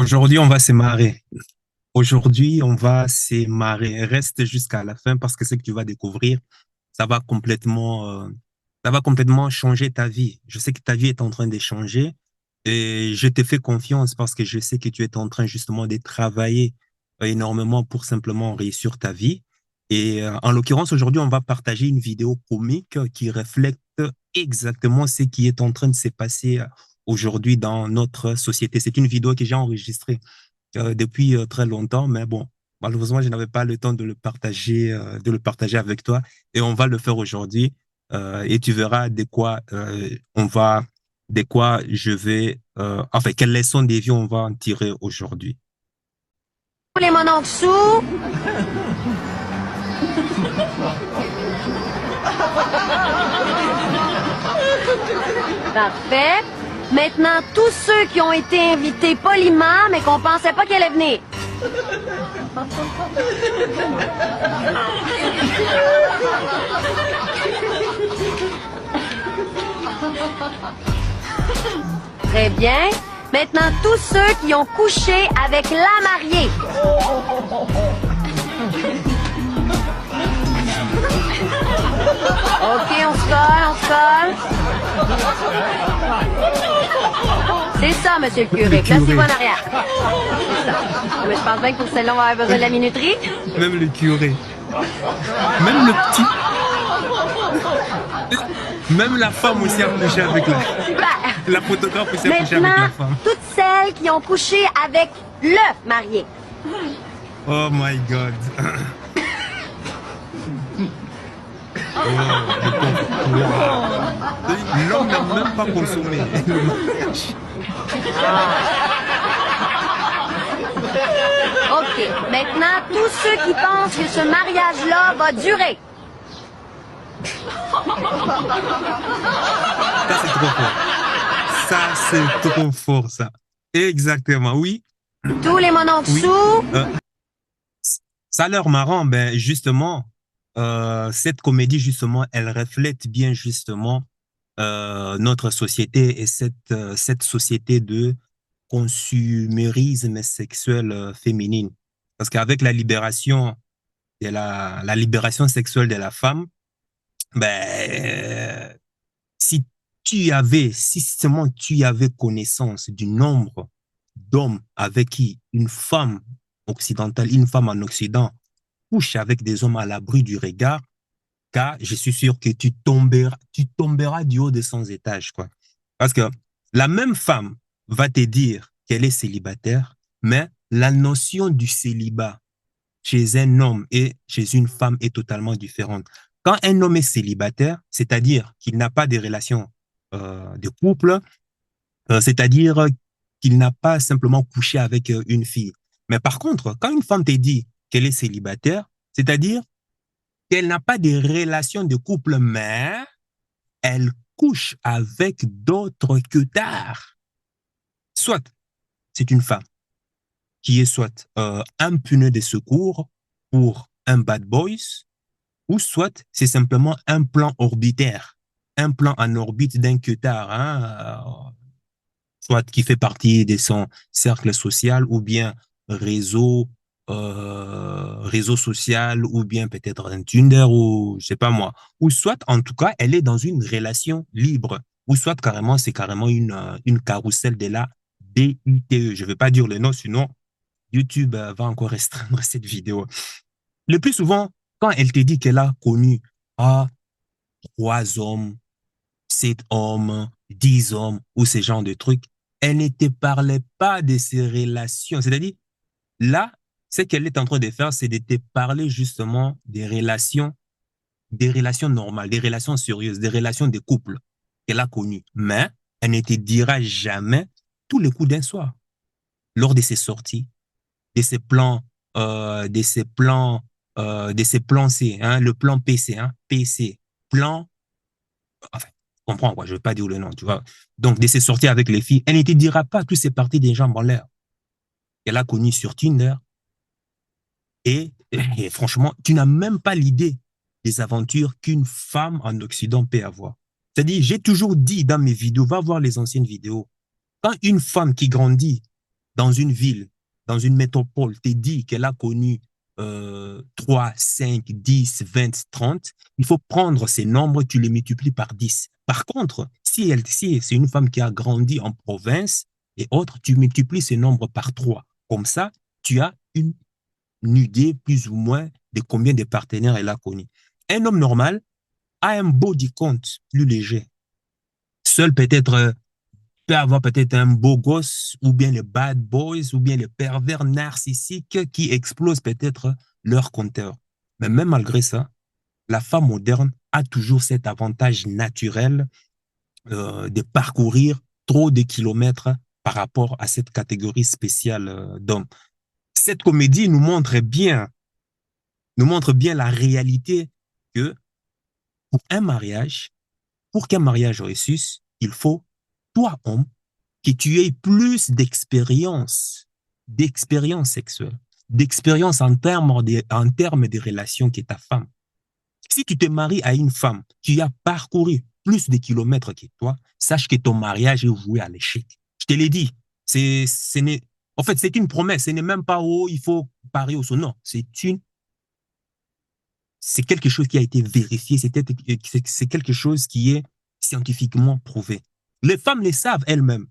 Aujourd'hui, on va se marrer. Aujourd'hui, on va se marrer. Reste jusqu'à la fin parce que ce que tu vas découvrir, ça va complètement, ça va complètement changer ta vie. Je sais que ta vie est en train de changer et je te fais confiance parce que je sais que tu es en train justement de travailler énormément pour simplement réussir ta vie. Et en l'occurrence, aujourd'hui, on va partager une vidéo comique qui reflète exactement ce qui est en train de se passer aujourd'hui dans notre société. C'est une vidéo que j'ai enregistrée depuis très longtemps, mais bon, malheureusement, je n'avais pas le temps de le partager avec toi et on va le faire aujourd'hui et tu verras de quoi je vais, enfin, quelle leçon de vie on va en tirer aujourd'hui. Les mots en dessous. Parfait. Maintenant, tous ceux qui ont été invités poliment, mais qu'on pensait pas qu'elle allait venir. Très bien. Maintenant, tous ceux qui ont couché avec la mariée. OK, on se colle, on se colle. C'est ça, monsieur le curé. Placez-vous en arrière. C'est ça. Mais je pense bien que pour celle-là, on va avoir besoin de la minuterie. Même le curé, même le petit, même la femme aussi a couché avec Super. la photographe aussi a couché avec Maintenant, la femme. toutes celles qui ont couché avec le marié. Oh my God. Oh, l'homme n'a même pas consommé le mariage. OK. Maintenant, tous ceux qui pensent que ce mariage-là va durer. Ça, c'est trop fort. Ça, c'est trop fort, ça. Exactement, oui. Tous les mots en Oui. dessous. Ça a l'air marrant, ben justement, cette comédie, justement, elle reflète bien, justement, notre société et cette société de consumérisme sexuel féminine. Parce qu'avec la libération sexuelle de la femme, ben, si seulement tu avais connaissance du nombre d'hommes avec qui une femme occidentale, une femme en Occident couche avec des hommes à l'abri du regard, car je suis sûr que tu tomberas du haut de 100 étages, quoi. Parce que la même femme va te dire qu'elle est célibataire, mais la notion du célibat chez un homme et chez une femme est totalement différente. Quand un homme est célibataire, c'est-à-dire qu'il n'a pas de relation de couple, c'est-à-dire qu'il n'a pas simplement couché avec une fille. Mais par contre, quand une femme te dit qu'elle est célibataire, c'est-à-dire qu'elle n'a pas de relation de couple, mais elle couche avec d'autres que tard. Soit c'est une femme qui est soit un pneu de secours pour un bad boys, ou soit c'est simplement un plan orbitaire, un plan en orbite d'un queutard, hein, soit qui fait partie de son cercle social ou bien réseau, réseau social ou bien peut-être un Tinder ou je sais pas moi, ou soit en tout cas elle est dans une relation libre, ou soit carrément c'est carrément une carrousel de la DUTE. Je ne vais pas dire le nom, sinon YouTube va encore restreindre cette vidéo. Le plus souvent, quand elle te dit qu'elle a connu ah, 3 hommes, 7 hommes, 10 hommes ou ce genre de trucs, elle ne te parlait pas de ces relations. C'est-à-dire, là, ce qu'elle est en train de faire, c'est de te parler justement des relations normales, des relations sérieuses, des relations de couple qu'elle a connues. Mais elle ne te dira jamais tous les coups d'un soir. Lors de ses sorties, de ses plans, de ses plans C, hein, le plan PC, hein, PC, plan, enfin, tu comprends quoi, je ne vais pas dire le nom, tu vois. Donc, de ses sorties avec les filles, elle ne te dira pas toutes ces parties des jambes en l'air qu'elle a connues sur Tinder. Et franchement, tu n'as même pas l'idée des aventures qu'une femme en Occident peut avoir. C'est-à-dire, j'ai toujours dit dans mes vidéos, va voir les anciennes vidéos, quand une femme qui grandit dans une ville, dans une métropole, te dit qu'elle a connu 3, 5, 10, 20, 30, il faut prendre ces nombres, tu les multiplies par 10. Par contre, si c'est une femme qui a grandi en province et autres, tu multiplies ces nombres par 3. Comme ça, tu as une idée plus ou moins de combien de partenaires elle a connu. Un homme normal a un body count plus léger. Seul peut-être peut avoir peut-être un beau gosse ou bien les bad boys ou bien les pervers narcissiques qui explosent peut-être leur compteur. Mais même malgré ça, la femme moderne a toujours cet avantage naturel de parcourir trop de kilomètres par rapport à cette catégorie spéciale d'hommes. Cette comédie nous montre bien la réalité que pour un mariage, pour qu'un mariage réussisse, il faut, toi, homme, que tu aies plus d'expérience sexuelle, d'expérience en termes de relations que ta femme. Si tu te maries à une femme qui a parcouru plus de kilomètres que toi, sache que ton mariage est voué à l'échec. Je te l'ai dit. En fait, c'est une promesse. Ce n'est même pas, oh, il faut parier au son. Non, c'est quelque chose qui a été vérifié. C'est quelque chose qui est scientifiquement prouvé. Les femmes le savent elles-mêmes.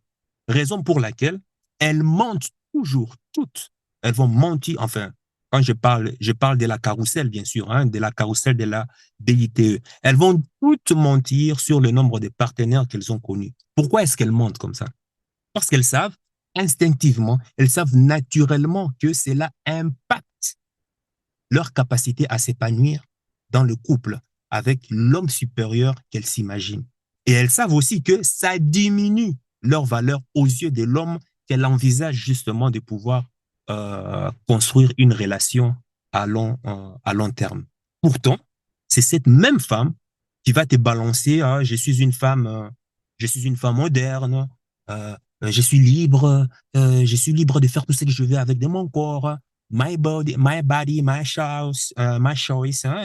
Raison pour laquelle elles mentent toujours, toutes. Elles vont mentir, enfin, quand je parle de la carrousel, bien sûr, hein, de la carrousel de la DITE. Elles vont toutes mentir sur le nombre de partenaires qu'elles ont connus. Pourquoi est-ce qu'elles mentent comme ça? Parce qu'elles savent instinctivement, elles savent naturellement que cela impacte leur capacité à s'épanouir dans le couple avec l'homme supérieur qu'elles s'imaginent. Et elles savent aussi que ça diminue leur valeur aux yeux de l'homme qu'elles envisagent justement de pouvoir construire une relation à long terme. Pourtant, c'est cette même femme qui va te balancer, ah, je suis une femme moderne, je suis libre de faire tout ce que je veux avec de mon corps, my choice. Hein.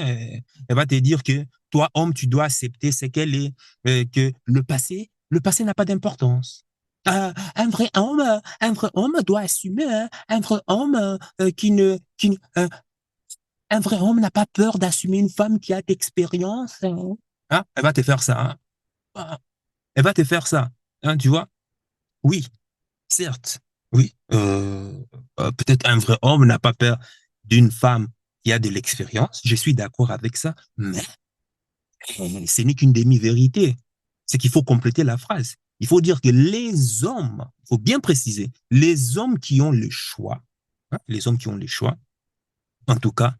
Elle va te dire que toi, homme, tu dois accepter ce qu'elle est, que le passé n'a pas d'importance. Un vrai homme doit assumer. Hein. Un vrai homme un vrai homme n'a pas peur d'assumer une femme qui a d'expérience. Hein. Hein. Elle va te faire ça. Hein. Ah, elle va te faire ça. Hein, tu vois? Oui, certes. Oui. Peut-être un vrai homme n'a pas peur d'une femme qui a de l'expérience. Je suis d'accord avec ça. Mais ce n'est qu'une demi-vérité. C'est qu'il faut compléter la phrase. Il faut dire que les hommes, il faut bien préciser, les hommes qui ont le choix, hein, les hommes qui ont le choix, en tout cas,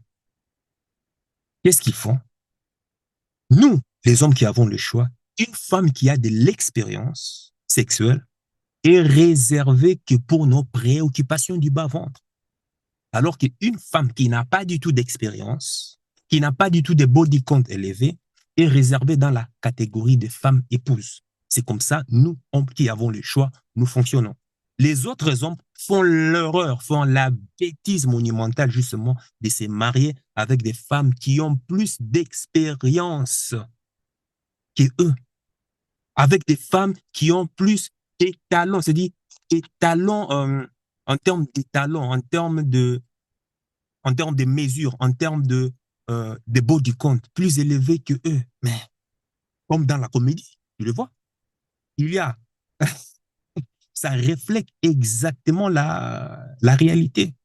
qu'est-ce qu'ils font? Nous, les hommes qui avons le choix, une femme qui a de l'expérience sexuelle est réservée que pour nos préoccupations du bas-ventre. Alors qu'une femme qui n'a pas du tout d'expérience, qui n'a pas du tout de body count élevé, est réservée dans la catégorie de femmes épouses. C'est comme ça, nous, hommes qui avons le choix, nous fonctionnons. Les autres hommes font l'erreur, font la bêtise monumentale, justement, de se marier avec des femmes qui ont plus d'expérience que eux, avec des femmes qui ont plus de talents, c'est-à-dire des talents en termes de talents, en termes de mesures, en termes de body count, plus élevés que eux. Mais comme dans la comédie, tu le vois, il y a, ça reflète exactement la réalité.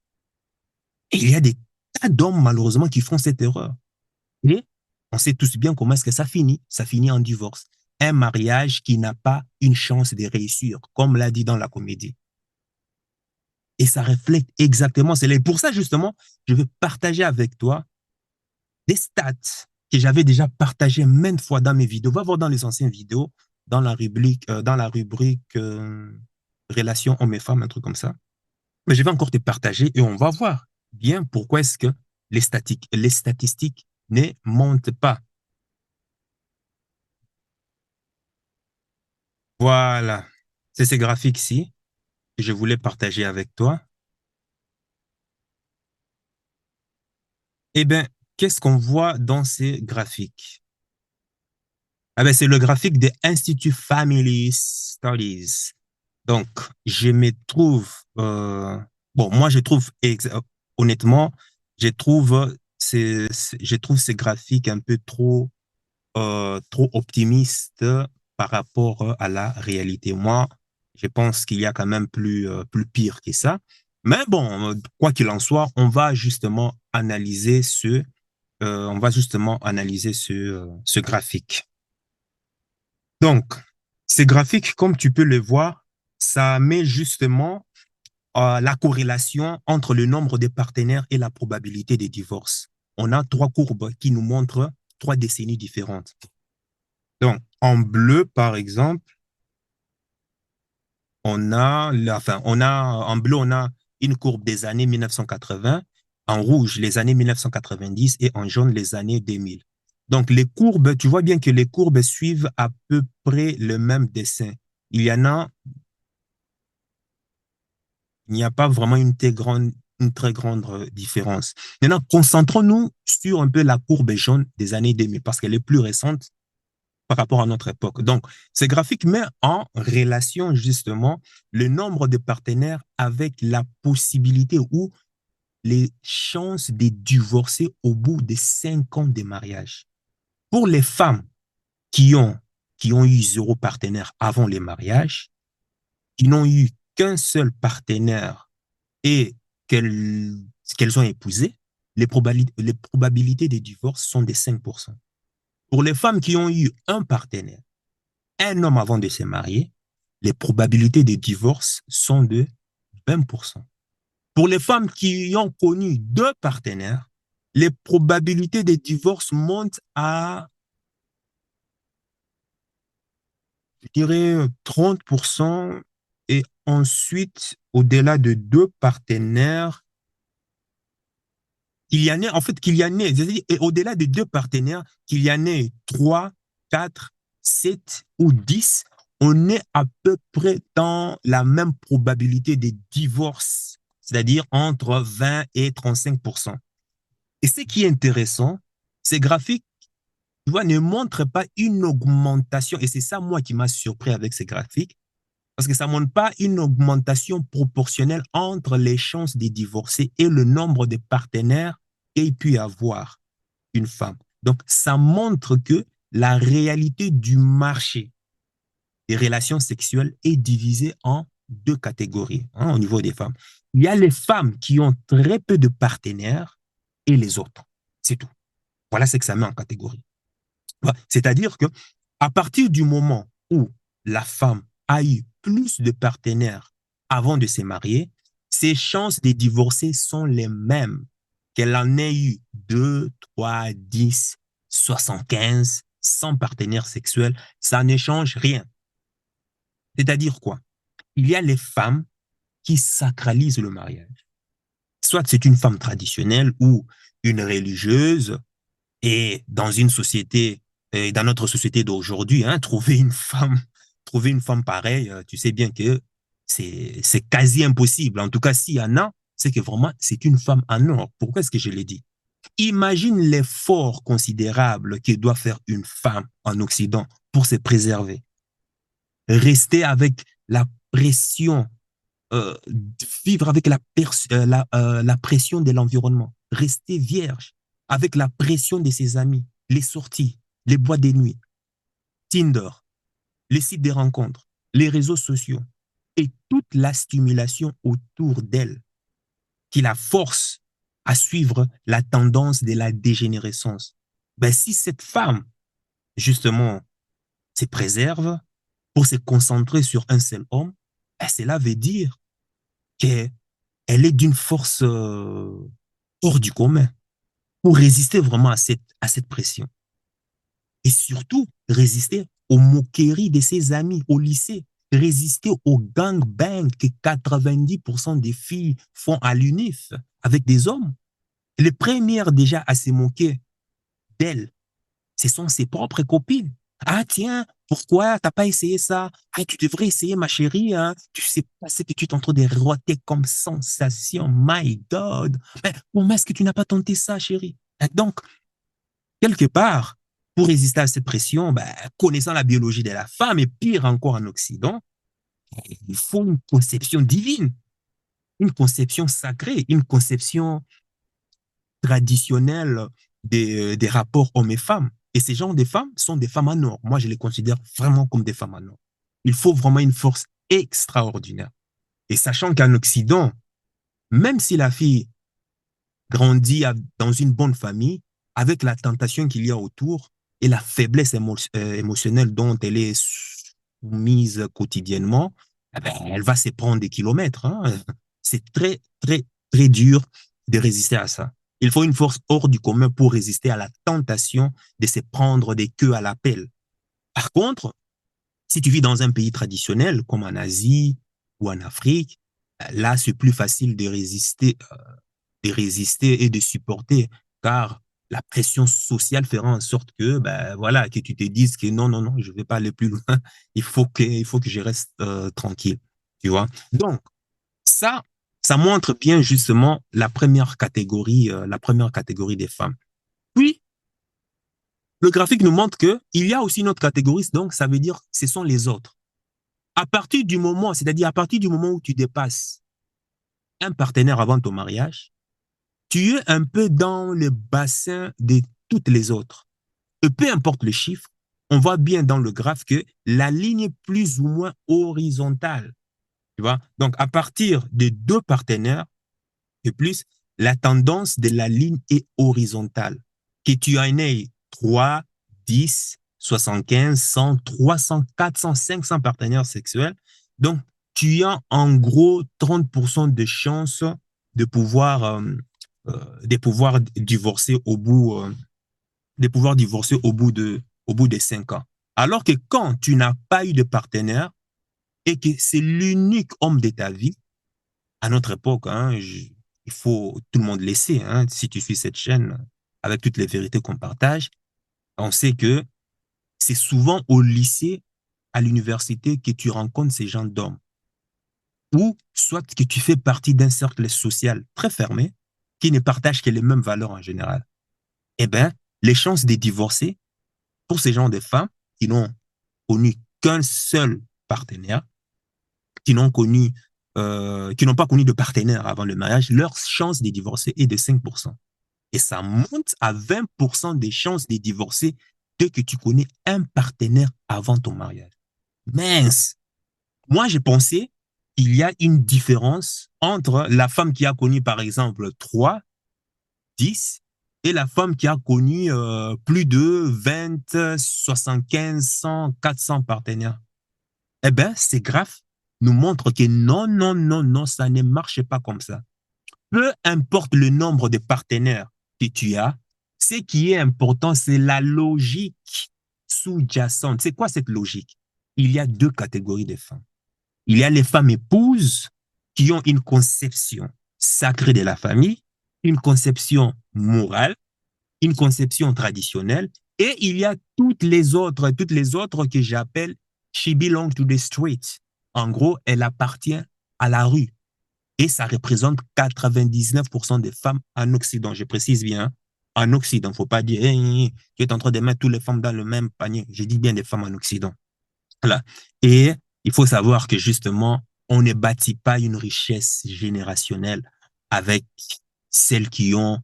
Et il y a des tas d'hommes, malheureusement, qui font cette erreur. Et on sait tous bien comment est-ce que ça finit. Ça finit en divorce. Un mariage qui n'a pas une chance de réussir, comme l'a dit dans la comédie. Et ça reflète exactement. C'est pour ça, justement, je veux partager avec toi des stats que j'avais déjà partagées maintes fois dans mes vidéos. Va voir dans les anciennes vidéos, dans la rubrique relations hommes et femmes, un truc comme ça. Mais je vais encore te partager et on va voir bien pourquoi est-ce que les statistiques ne montent pas. Voilà, c'est ces graphiques-ci que je voulais partager avec toi. Eh bien, qu'est-ce qu'on voit dans ces graphiques? Ah ben, c'est le graphique de Institute Family Studies. Donc, je me trouve, bon, moi, je trouve, honnêtement, je trouve, je trouve ces graphiques un peu trop optimistes par rapport à la réalité. Moi, je pense qu'il y a quand même plus pire que ça. Mais bon, quoi qu'il en soit, on va justement analyser ce graphique. Donc, ces graphiques, comme tu peux le voir, ça met justement la corrélation entre le nombre de partenaires et la probabilité de divorce. On a trois courbes qui nous montrent trois décennies différentes. Donc, en bleu, par exemple, en bleu, on a une courbe des années 1980, en rouge, les années 1990 et en jaune, les années 2000. Donc, les courbes, tu vois bien que les courbes suivent à peu près le même dessin. Il y en a, il n'y a pas vraiment une très grande différence. Maintenant, concentrons-nous sur un peu la courbe jaune des années 2000 parce qu'elle est plus récente par rapport à notre époque. Donc, ce graphique met en relation justement le nombre de partenaires avec la possibilité ou les chances de divorcer au bout de 5 ans de mariage. Pour les femmes qui ont, qui ont eu zéro partenaire avant les mariages, qui n'ont eu qu'un seul partenaire et qu'elles ont épousé, les probabilités de divorce sont de 5%. Pour les femmes qui ont eu un partenaire, un homme avant de se marier, les probabilités de divorce sont de 20%. Pour les femmes qui ont connu deux partenaires, les probabilités de divorce montent à, je dirais, 30%. Et ensuite, au-delà de deux partenaires, qu'il y en ait, au-delà de deux partenaires, qu'il y en ait 3, 4, 7 ou 10, on est à peu près dans la même probabilité de divorce, c'est-à-dire entre 20 et 35%. Et ce qui est intéressant, ces graphiques, tu vois, ne montrent pas une augmentation, et c'est ça, moi, qui m'a surpris avec ces graphiques, parce que ça ne montre pas une augmentation proportionnelle entre les chances de divorcer et le nombre de partenaires qu'il peut avoir une femme. Donc, ça montre que la réalité du marché des relations sexuelles est divisée en deux catégories au niveau des femmes. Il y a les femmes qui ont très peu de partenaires et les autres. C'est tout. Voilà ce que ça met en catégorie. C'est-à-dire que à partir du moment où la femme a eu plus de partenaires avant de se marier, ses chances de divorcer sont les mêmes qu'elle en ait eu 2, 3, 10, 75, 100 partenaires sexuels. Ça ne change rien. C'est-à-dire quoi? Il y a les femmes qui sacralisent le mariage. Soit c'est une femme traditionnelle ou une religieuse, et dans une société, dans notre société d'aujourd'hui, hein, trouver une femme pareille, tu sais bien que c'est quasi impossible. En tout cas, s'il y en a, c'est que vraiment, c'est une femme en or. Pourquoi est-ce que je l'ai dit? Imagine l'effort considérable que doit faire une femme en Occident pour se préserver. Rester avec la pression, vivre avec la pression de l'environnement, rester vierge avec la pression de ses amis, les sorties, les boîtes de nuit, Tinder, les sites de rencontres, les réseaux sociaux et toute la stimulation autour d'elle qui la force à suivre la tendance de la dégénérescence. Ben, si cette femme, justement, se préserve pour se concentrer sur un seul homme, ben, cela veut dire qu'elle est d'une force hors du commun pour résister vraiment à cette pression. Et surtout, résister aux moqueries de ses amis au lycée, résister au gangbang que 90% des filles font à l'UNIF avec des hommes. Les premières déjà à se moquer d'elle, ce sont ses propres copines. Ah tiens, pourquoi t'as pas essayé ça? Ah, tu devrais essayer, ma chérie, hein? Tu sais pas ce que tu es en train de roter comme sensation. My God. Mais comment est-ce que tu n'as pas tenté ça, chérie? Donc, quelque part, pour résister à cette pression, ben, connaissant la biologie de la femme, et pire encore en Occident, Il faut une conception divine, une conception sacrée, une conception traditionnelle des rapports hommes et femmes. Et ces genres de femmes sont des femmes en or. Moi, je les considère vraiment comme des femmes en or. Il faut vraiment une force extraordinaire. Et sachant qu'en Occident, même si la fille grandit dans une bonne famille, avec la tentation qu'il y a autour et la faiblesse émotionnelle dont elle est soumise quotidiennement, eh ben, elle va se prendre des kilomètres. Hein. C'est très, très, très dur de résister à ça. Il faut une force hors du commun pour résister à la tentation de se prendre des queues à la pelle. Par contre, si tu vis dans un pays traditionnel comme en Asie ou en Afrique, là, c'est plus facile de résister et de supporter, car la pression sociale fera en sorte que, ben, voilà, que tu te dises que non, non, non, je ne vais pas aller plus loin, il faut que je reste tranquille, tu vois. Donc, ça, ça montre bien justement la première catégorie des femmes. Puis, le graphique nous montre que il y a aussi une autre catégorie, donc ça veut dire ce sont les autres. À partir du moment, c'est-à-dire à partir du moment où tu dépasses un partenaire avant ton mariage, tu es un peu dans le bassin de toutes les autres. Et peu importe le chiffre, on voit bien dans le graphe que la ligne est plus ou moins horizontale. Tu vois? Donc, à partir de deux partenaires et plus, la tendance de la ligne est horizontale. Que tu en aies 3, 10, 75, 100, 300, 400, 500 partenaires sexuels. Donc, tu as en gros 30% de chances de pouvoir divorcer au bout de 5 ans. Alors que quand tu n'as pas eu de partenaire et que c'est l'unique homme de ta vie, à notre époque, hein, il faut tout le monde laisser. Hein, si tu suis cette chaîne avec toutes les vérités qu'on partage, on sait que c'est souvent au lycée, à l'université que tu rencontres ces gens d'hommes. Ou soit que tu fais partie d'un cercle social très fermé qui ne partage que les mêmes valeurs en général. Eh bien, les chances de divorcer pour ces gens de femmes qui n'ont connu qu'un seul partenaire, qui n'ont pas connu de partenaire avant le mariage, leur chance de divorcer est de 5%. Et ça monte à 20% des chances de divorcer dès que tu connais un partenaire avant ton mariage. Mince! Moi, j'ai pensé qu'il y a une différence entre la femme qui a connu, par exemple, 3, 10, et la femme qui a connu plus de 20, 75, 100, 400 partenaires. Eh bien, ces graphes nous montrent que non, non, non, non, ça ne marche pas comme ça. Peu importe le nombre de partenaires que tu as, ce qui est important, c'est la logique sous-jacente. C'est quoi cette logique? Il y a deux catégories de femmes. Il y a les femmes épouses qui ont une conception sacrée de la famille, une conception morale, une conception traditionnelle, et il y a toutes les autres que j'appelle she belongs to the street. En gros, elle appartient à la rue. Et ça représente 99% des femmes en Occident. Je précise bien, en Occident. Il ne faut pas dire, hey, tu es en train de mettre toutes les femmes dans le même panier. Je dis bien des femmes en Occident. Voilà. Et il faut savoir que justement, on ne bâtit pas une richesse générationnelle avec celles qui ont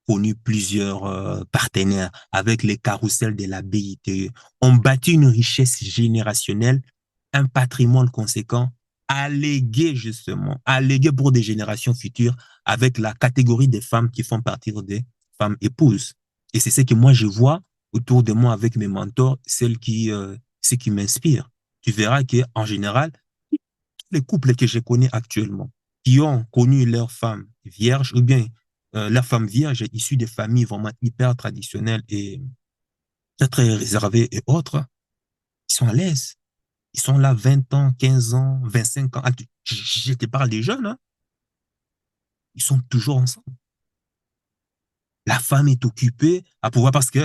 connu plusieurs partenaires, avec les carrousels de la BITE. On bâtit une richesse générationnelle, un patrimoine conséquent à léguer pour des générations futures avec la catégorie des femmes qui font partie des femmes épouses. Et c'est ce que moi je vois autour de moi avec mes mentors, ceux qui m'inspirent. Tu verras que en général, les couples que je connais actuellement, qui ont connu leur femme vierge ou bien leur femme vierge issue de familles vraiment hyper traditionnelles et très, très réservées et autres, ils sont à l'aise. Ils sont là 20 ans, 15 ans, 25 ans. Ah, je te parle des jeunes, hein? Ils sont toujours ensemble. La femme est occupée à pouvoir parce que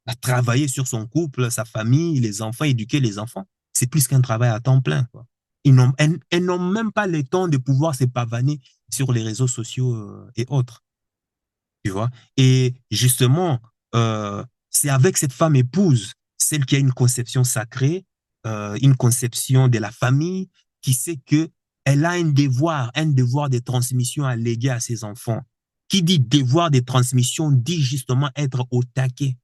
à travailler sur son couple, sa famille, les enfants, éduquer les enfants. C'est plus qu'un travail à temps plein, quoi. Elles n'ont même pas le temps de pouvoir se pavaner sur les réseaux sociaux et autres, tu vois. Et justement, c'est avec cette femme épouse, celle qui a une conception sacrée, une conception de la famille, qui sait qu'elle a un devoir de transmission à léguer à ses enfants. Qui dit devoir de transmission dit justement être au taquet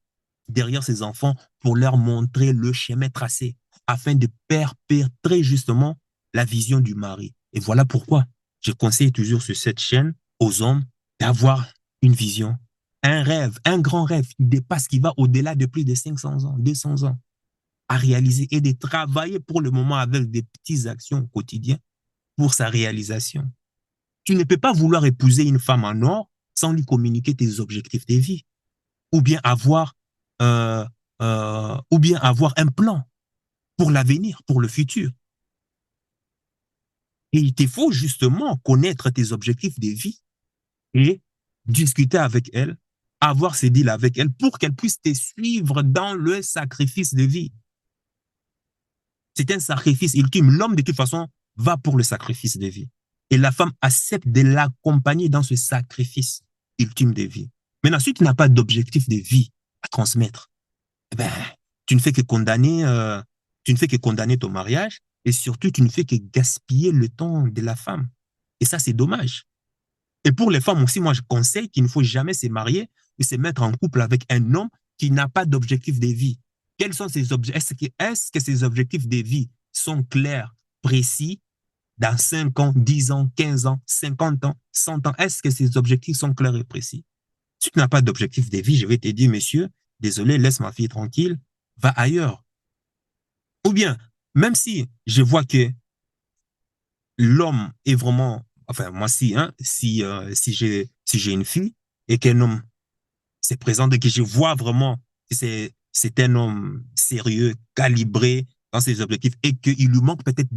derrière ses enfants pour leur montrer le chemin tracé afin de perpétrer justement la vision du mari. Et voilà pourquoi je conseille toujours sur cette chaîne aux hommes d'avoir une vision, un rêve, un grand rêve qui dépasse, qui va au-delà de plus de 500 ans, 200 ans à réaliser et de travailler pour le moment avec des petites actions au quotidien pour sa réalisation. Tu ne peux pas vouloir épouser une femme en or sans lui communiquer tes objectifs de vie ou bien avoir un plan pour l'avenir, pour le futur. Et il te faut justement connaître tes objectifs de vie et discuter avec elle, avoir ces deals avec elle pour qu'elle puisse te suivre dans le sacrifice de vie. C'est un sacrifice ultime. L'homme, de toute façon, va pour le sacrifice de vie. Et la femme accepte de l'accompagner dans ce sacrifice ultime de vie. Maintenant, si tu n'as pas d'objectif de vie à transmettre, eh ben, tu ne fais que condamner ton mariage et surtout, tu ne fais que gaspiller le temps de la femme. Et ça, c'est dommage. Et pour les femmes aussi, moi, je conseille qu'il ne faut jamais se marier ou se mettre en couple avec un homme qui n'a pas d'objectif de vie. Quels sont ces objectifs? Est-ce que ces objectifs de vie sont clairs, précis, dans 5 ans, 10 ans, 15 ans, 50 ans, 100 ans? Est-ce que ces objectifs sont clairs et précis? Si tu n'as pas d'objectif de vie, je vais te dire, monsieur, désolé, laisse ma fille tranquille, va ailleurs. Ou bien, même si je vois que l'homme est vraiment, enfin, moi, si j'ai une fille et qu'un homme se présente et que je vois vraiment que c'est un homme sérieux, calibré dans ses objectifs et qu'il lui manque peut-être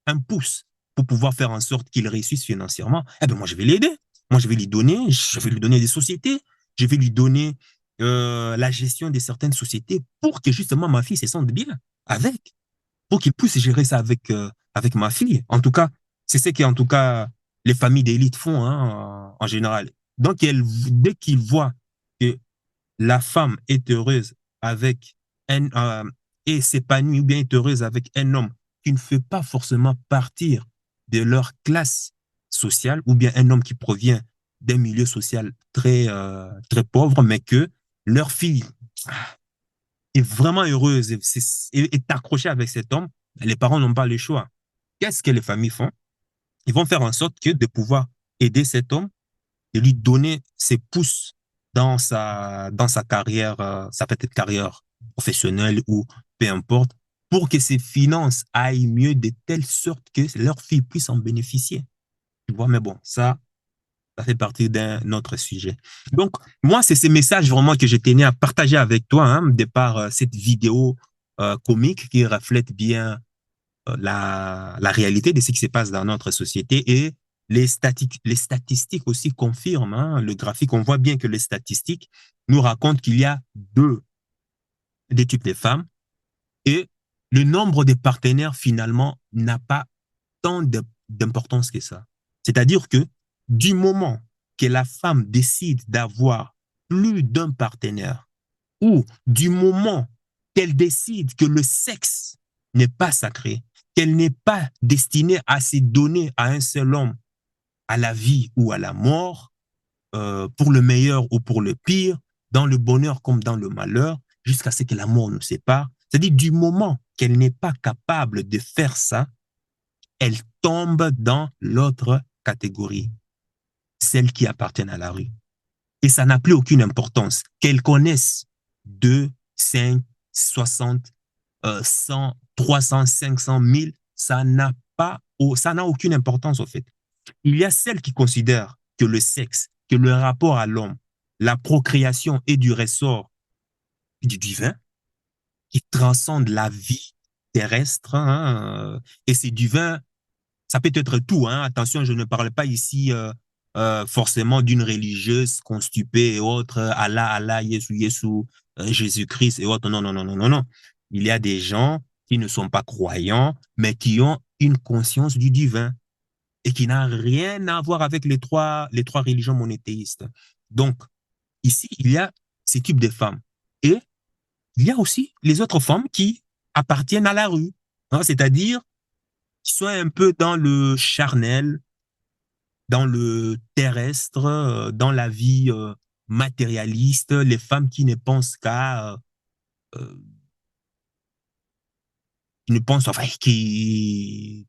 un pouce pour pouvoir faire en sorte qu'il réussisse financièrement, eh ben moi, je vais l'aider. Moi, je vais lui donner des sociétés, je vais lui donner la gestion de certaines sociétés pour que justement ma fille se sente bien avec, pour qu'il puisse gérer ça avec ma fille. En tout cas, c'est ce que en tout cas les familles d'élite font hein, en général. Donc, dès qu'ils voient que la femme est heureuse avec et s'épanouit ou bien est heureuse avec un homme qui ne fait pas forcément partir de leur classe sociale ou bien un homme qui provient d'un milieu social très pauvre, mais que leur fille est vraiment heureuse et est accrochée avec cet homme, les parents n'ont pas le choix. Qu'est-ce que les familles font? Ils vont faire en sorte que de pouvoir aider cet homme et lui donner ses pouces dans sa carrière, sa petite carrière professionnelle ou peu importe, pour que ses finances aillent mieux de telle sorte que leur fille puisse en bénéficier. Tu vois, mais bon, ça fait partie d'un autre sujet. Donc, moi, c'est ces messages vraiment que je tenais à partager avec toi, hein, de par cette vidéo comique qui reflète bien la réalité de ce qui se passe dans notre société et les statistiques aussi confirment, hein, le graphique, on voit bien que les statistiques nous racontent qu'il y a deux types de femmes et le nombre de partenaires finalement n'a pas tant d'importance que ça. C'est-à-dire que du moment que la femme décide d'avoir plus d'un partenaire ou du moment qu'elle décide que le sexe n'est pas sacré, qu'elle n'est pas destinée à se donner à un seul homme, à la vie ou à la mort, pour le meilleur ou pour le pire, dans le bonheur comme dans le malheur, jusqu'à ce que la mort nous sépare. C'est-à-dire du moment qu'elle n'est pas capable de faire ça, elle tombe dans l'autre catégorie, celle qui appartient à la rue. Et ça n'a plus aucune importance. Qu'elle connaisse 2, 5, 60, 100, 300, 500, 1000, ça n'a aucune importance au fait. Il y a celles qui considèrent que le sexe, que le rapport à l'homme, la procréation est du ressort du divin, qui transcende la vie terrestre, hein, et c'est divin, ça peut être tout, hein. Attention, je ne parle pas ici forcément d'une religieuse constipée et autres, Allah, Jésus, Jésus-Christ et autres. Non, non, non, non, non, non. Il y a des gens qui ne sont pas croyants, mais qui ont une conscience du divin et qui n'a rien à voir avec les trois religions monothéistes. Donc, ici, il y a ces types de femmes. Et il y a aussi les autres femmes qui appartiennent à la rue, hein, c'est-à-dire qui sont un peu dans le charnel, dans le terrestre, dans la vie matérialiste, les femmes qui ne pensent euh, qui ne pensent, enfin, qui,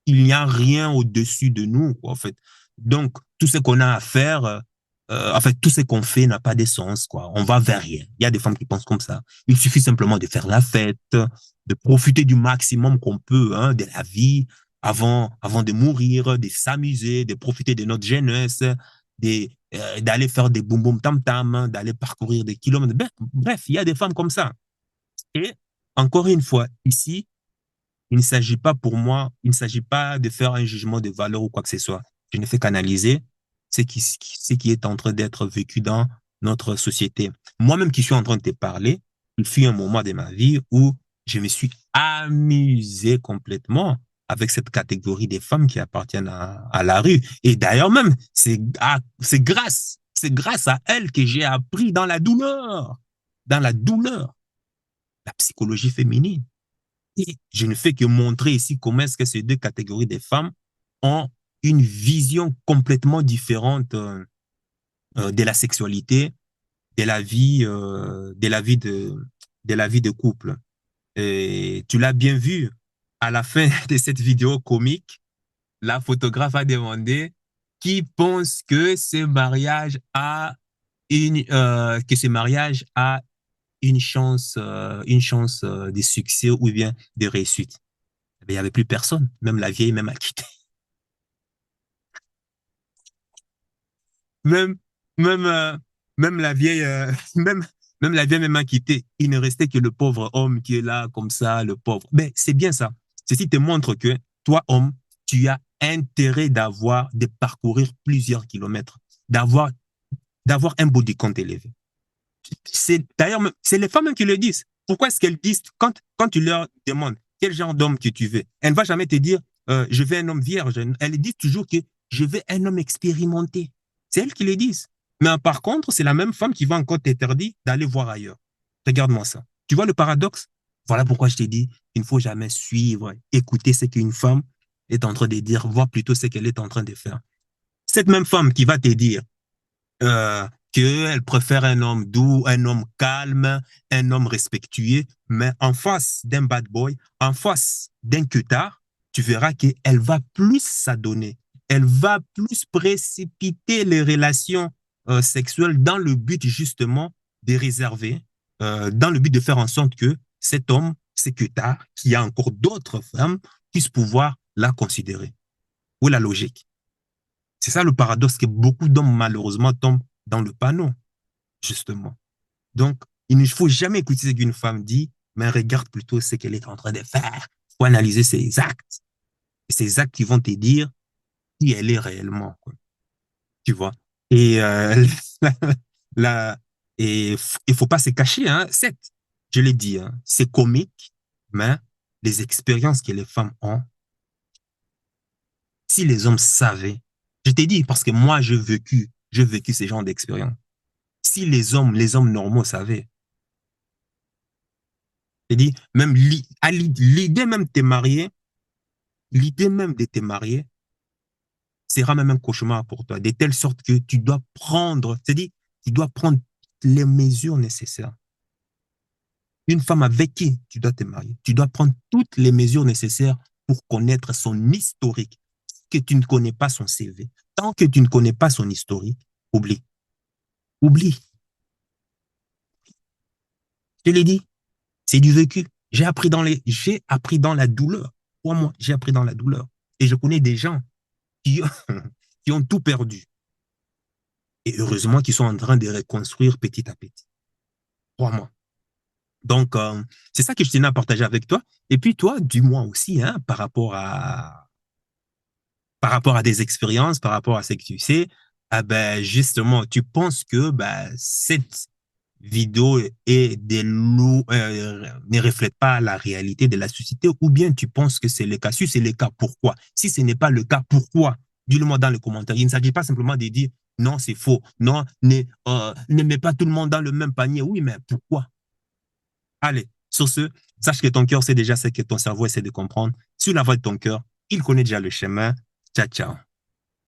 il n'y a rien au-dessus de nous, quoi, en fait. Donc, tout ce qu'on a à faire, en fait, tout ce qu'on fait n'a pas de sens, quoi. On va vers rien. Il y a des femmes qui pensent comme ça. Il suffit simplement de faire la fête, de profiter du maximum qu'on peut, hein, de la vie avant de mourir, de s'amuser, de profiter de notre jeunesse, d'aller faire des boum boum tam tam, hein, d'aller parcourir des kilomètres. Bref, il y a des femmes comme ça. Et encore une fois, ici, il ne s'agit pas pour moi, il ne s'agit pas de faire un jugement de valeur ou quoi que ce soit. Je ne fais qu'analyser ce qui est en train d'être vécu dans notre société. Moi-même qui suis en train de te parler, il fut un moment de ma vie où je me suis amusé complètement avec cette catégorie des femmes qui appartiennent à la rue. Et d'ailleurs même, c'est grâce à elles que j'ai appris dans la douleur, la psychologie féminine. Et je ne fais que montrer ici comment est-ce que ces deux catégories de femmes ont une vision complètement différente de la sexualité, de la vie de couple. Et tu l'as bien vu à la fin de cette vidéo comique, la photographe a demandé qui pense que que ce mariage a une chance de succès ou bien de réussite. Il n'y avait plus personne, même la vieille même a quitté. Même, même, même la vieille, même la vieille même a quitté. Il ne restait que le pauvre homme qui est là, comme ça, le pauvre. Mais c'est bien ça. Ceci te montre que toi, homme, tu as intérêt de parcourir plusieurs kilomètres, d'avoir, d'avoir un body count élevé. D'ailleurs, c'est les femmes qui le disent. Pourquoi est-ce qu'elles disent, quand tu leur demandes quel genre d'homme que tu veux, elles ne vont jamais te dire, je veux un homme vierge. Elles disent toujours que je veux un homme expérimenté. C'est elles qui le disent. Mais par contre, c'est la même femme qui va encore t'interdire d'aller voir ailleurs. Regarde-moi ça. Tu vois le paradoxe? Voilà pourquoi je t'ai dit, il ne faut jamais suivre, écouter ce qu'une femme est en train de dire, voir plutôt ce qu'elle est en train de faire. Cette même femme qui va te dire, qu'elle préfère un homme doux, un homme calme, un homme respectueux, mais en face d'un bad boy, en face d'un cutard, tu verras qu'elle va plus s'adonner, elle va plus précipiter les relations sexuelles dans le but justement de réserver, dans le but de faire en sorte que cet homme, ce cutard, qui a encore d'autres femmes, puisse pouvoir la considérer. Où est la logique? C'est ça le paradoxe que beaucoup d'hommes, malheureusement, tombent dans le panneau, justement. Donc, il ne faut jamais écouter ce qu'une femme dit, mais regarde plutôt ce qu'elle est en train de faire. Il faut analyser ses actes. Et ces actes qui vont te dire qui elle est réellement, quoi. Tu vois. Et la, et il faut pas se cacher, hein. Certes, je l'ai dit, hein, c'est comique, mais les expériences que les femmes ont, si les hommes savaient, je t'ai dit, parce que moi, j'ai vécu ces genres d'expériences. Si les hommes normaux savaient, j'ai dit, même l'idée même de te marier, l'idée même de te marier sera même un cauchemar pour toi, de telle sorte que tu dois prendre, c'est-à-dire, tu dois prendre les mesures nécessaires. Une femme avec qui tu dois te marier, tu dois prendre toutes les mesures nécessaires pour connaître son historique. Que tu ne connais pas son CV, tant que tu ne connais pas son historique, oublie. Oublie. Je l'ai dit, c'est du vécu. J'ai appris dans la douleur. Pour moi, j'ai appris dans la douleur. Et je connais des gens qui, qui ont tout perdu. Et heureusement qu'ils sont en train de reconstruire petit à petit. Crois-moi. Donc, c'est ça que je tenais à partager avec toi. Et puis toi, dis-moi aussi, hein, par rapport à des expériences, par rapport à ce que tu sais, ah ben, justement, tu penses que ben, cette vidéo ne reflète pas la réalité de la société ou bien tu penses que c'est le cas. Si c'est le cas, pourquoi? Si ce n'est pas le cas, pourquoi? Dis-le-moi dans les commentaires. Il ne s'agit pas simplement de dire non, c'est faux. Non, ne mets pas tout le monde dans le même panier. Oui, mais pourquoi? Allez, sur ce, Sache que ton cœur sait déjà ce que ton cerveau essaie de comprendre. Sur la voie de ton cœur, il connaît déjà le chemin. Ciao, ciao.